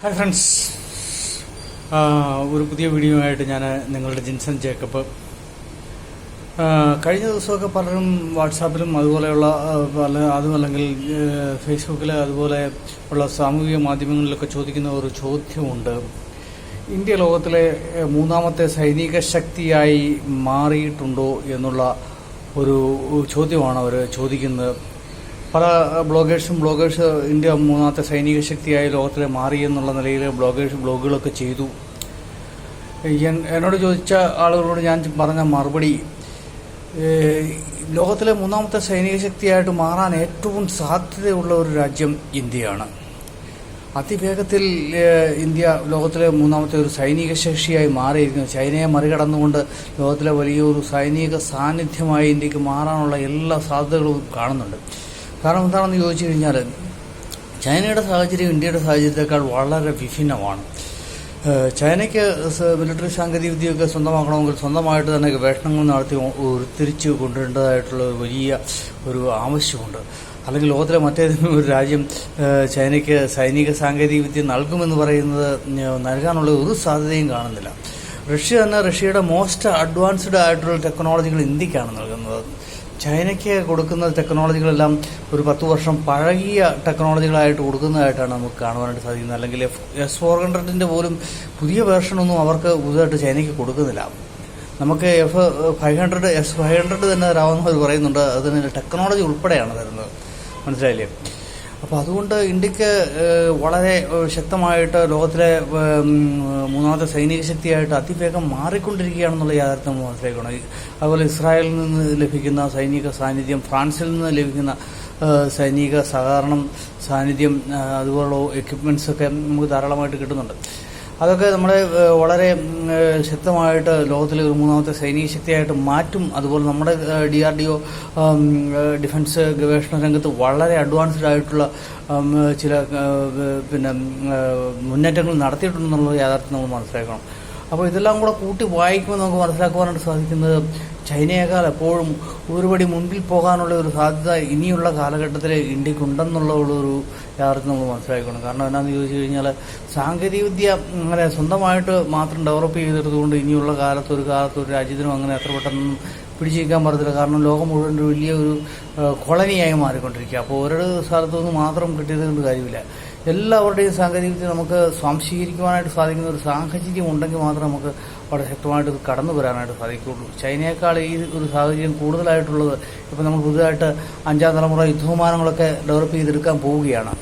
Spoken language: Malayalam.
ഹായ് ഫ്രണ്ട്സ്, ഒരു പുതിയ വീഡിയോ ആയിട്ട് ഞാൻ നിങ്ങളുടെ ജിൻസൺ ജേക്കബ്. കഴിഞ്ഞ ദിവസമൊക്കെ പലരും വാട്സാപ്പിലും അതുപോലെയുള്ള അതുമല്ലെങ്കിൽ ഫേസ്ബുക്കിൽ അതുപോലെ ഉള്ള സാമൂഹിക മാധ്യമങ്ങളിലൊക്കെ ചോദിക്കുന്ന ഒരു ചോദ്യമുണ്ട്. ഇന്ത്യ ലോകത്തിലെ മൂന്നാമത്തെ സൈനിക ശക്തിയായി മാറിയിട്ടുണ്ടോ എന്നുള്ള ഒരു ചോദ്യമാണ് അവർ ചോദിക്കുന്നത്. പല ബ്ലോഗേഴ്സ് ഇന്ത്യ മൂന്നാമത്തെ സൈനിക ശക്തിയായി ലോകത്തിലെ മാറി എന്നുള്ള നിലയിൽ ബ്ലോഗുകളൊക്കെ ചെയ്തു. എന്നോട് ചോദിച്ച ആളുകളോട് ഞാൻ പറഞ്ഞ മറുപടി, ലോകത്തിലെ മൂന്നാമത്തെ സൈനിക ശക്തിയായിട്ട് മാറാൻ ഏറ്റവും സാധ്യതയുള്ള ഒരു രാജ്യം ഇന്ത്യയാണ്. അതിവേഗത്തിൽ ഇന്ത്യ ലോകത്തിലെ മൂന്നാമത്തെ ഒരു സൈനിക ശക്തിയായി മാറിയിരിക്കുന്നു. ചൈനയെ മറികടന്നുകൊണ്ട് ലോകത്തിലെ വലിയൊരു സൈനിക സാന്നിധ്യമായി ഇന്ത്യക്ക് മാറാനുള്ള എല്ലാ സാധ്യതകളും കാണുന്നുണ്ട്. കാരണം എന്താണെന്ന് ചോദിച്ചു കഴിഞ്ഞാൽ, ചൈനയുടെ സാഹചര്യം ഇന്ത്യയുടെ സാഹചര്യത്തെക്കാൾ വളരെ വിഭിന്നമാണ്. ചൈനയ്ക്ക് മിലിറ്ററി സാങ്കേതിക വിദ്യയൊക്കെ സ്വന്തമാക്കണമെങ്കിൽ സ്വന്തമായിട്ട് തന്നെ ഗവേഷണങ്ങൾ നടത്തി ഉരുത്തിരിച്ച് കൊണ്ടുവരേണ്ടതായിട്ടുള്ള വലിയ ഒരു ആവശ്യമുണ്ട്. അല്ലെങ്കിൽ ലോകത്തിലെ മറ്റേതെങ്കിലും ഒരു രാജ്യം ചൈനയ്ക്ക് സൈനിക സാങ്കേതിക വിദ്യ നൽകുമെന്ന് പറയുന്നത് നൽകാനുള്ള ഒരു സാധ്യതയും കാണുന്നില്ല. റഷ്യയുടെ മോസ്റ്റ് അഡ്വാൻസ്ഡ് ആയിട്ടുള്ള ടെക്നോളജികൾ ഇന്ത്യക്കാണ് നൽകുന്നത്. ചൈനയ്ക്ക് കൊടുക്കുന്ന ടെക്നോളജികളെല്ലാം ഒരു 10 വർഷം പഴകിയ ടെക്നോളജികളായിട്ട് കൊടുക്കുന്നതായിട്ടാണ് നമുക്ക് കാണുവാനായിട്ട് സാധിക്കുന്നത്. അല്ലെങ്കിൽ S-400 പോലും പുതിയ വേർഷനൊന്നും അവർക്ക് പുതുതായിട്ട് ചൈനയ്ക്ക് കൊടുക്കുന്നില്ല. നമുക്ക് S-500 തന്നെ തരാമെന്ന് പറയുന്നുണ്ട്. അതിന് ടെക്നോളജി ഉൾപ്പെടെയാണ് തരുന്നത്. മനസ്സിലായില്ലേ? അപ്പോൾ അതുകൊണ്ട് ഇന്ത്യക്ക് വളരെ ശക്തമായിട്ട് ലോകത്തിലെ മൂന്നാമത്തെ സൈനിക ശക്തിയായിട്ട് അതിവേഗം മാറിക്കൊണ്ടിരിക്കുകയാണെന്നുള്ള യാഥാർത്ഥ്യം മനസ്സിലാക്കണം. അതുപോലെ ഇസ്രായേലിൽ നിന്ന് ലഭിക്കുന്ന സൈനിക സാന്നിധ്യം, ഫ്രാൻസിൽ നിന്ന് ലഭിക്കുന്ന സൈനിക സാന്നിധ്യം, അതുപോലുള്ള എക്യുപ്മെൻറ്റ്സൊക്കെ നമുക്ക് ധാരാളമായിട്ട് കിട്ടുന്നുണ്ട്. അതൊക്കെ നമ്മളെ വളരെ ശക്തമായിട്ട് ലോകത്തിലെ ഒരു മൂന്നാമത്തെ സൈനിക ശക്തിയായിട്ട് മാറ്റും. അതുപോലെ നമ്മുടെ DRDO ഡിഫൻസ് ഗവേഷണ രംഗത്ത് വളരെ അഡ്വാൻസ്ഡ് ആയിട്ടുള്ള ചില മുന്നേറ്റങ്ങൾ നടത്തിയിട്ടുണ്ടെന്നുള്ള യാഥാർത്ഥ്യം നമ്മൾ മനസ്സിലാക്കണം. അപ്പോൾ ഇതെല്ലാം കൂടെ കൂട്ടി വായിക്കുമ്പോൾ നമുക്ക് മനസ്സിലാക്കുവാനായിട്ട് സാധിക്കുന്നത്, ചൈനയേക്കാൾ എപ്പോഴും ഒരുപടി മുൻപിൽ പോകാനുള്ള ഒരു സാധ്യത ഇനിയുള്ള കാലഘട്ടത്തിൽ ഇന്ത്യക്കുണ്ടെന്നുള്ള ഒരു യാഥാർത്ഥ്യം നമ്മൾ മനസ്സിലാക്കണം. കാരണം എന്താണെന്ന് ചോദിച്ചു കഴിഞ്ഞാൽ, സാങ്കേതികവിദ്യ അങ്ങനെ സ്വന്തമായിട്ട് മാത്രം ഡെവലപ്പ് ചെയ്തെടുത്തുകൊണ്ട് ഇനിയുള്ള ഒരു രാജ്യത്തിനും അങ്ങനെ എത്ര പെട്ടെന്ന് പിടിച്ചിരിക്കാൻ പറ്റത്തില്ല. കാരണം ലോകം മുഴുവൻ ഒരു വലിയ ഒരു കോളനിയായി മാറിക്കൊണ്ടിരിക്കുക. അപ്പോൾ ഓരോ സ്ഥലത്തു നിന്ന് മാത്രം കിട്ടിയത് കൊണ്ട് കാര്യമില്ല. എല്ലാവരുടെയും സാങ്കേതികവിദ്യ നമുക്ക് സ്വാംശീകരിക്കുവാനായിട്ട് സാധിക്കുന്ന ഒരു സാഹചര്യം ഉണ്ടെങ്കിൽ മാത്രമേ നമുക്ക് വളരെ ശക്തമായിട്ട് കടന്നു വരാനായിട്ട് സാധിക്കുകയുള്ളൂ. ചൈനയേക്കാൾ ഈ ഒരു സാഹചര്യം കൂടുതലായിട്ടുള്ളത് ഇപ്പോൾ നമ്മൾ പുതുതായിട്ട് 5ാം തലമുറ യുദ്ധവിമാനങ്ങളൊക്കെ ഡെവലപ്പ് ചെയ്തെടുക്കാൻ പോവുകയാണ്.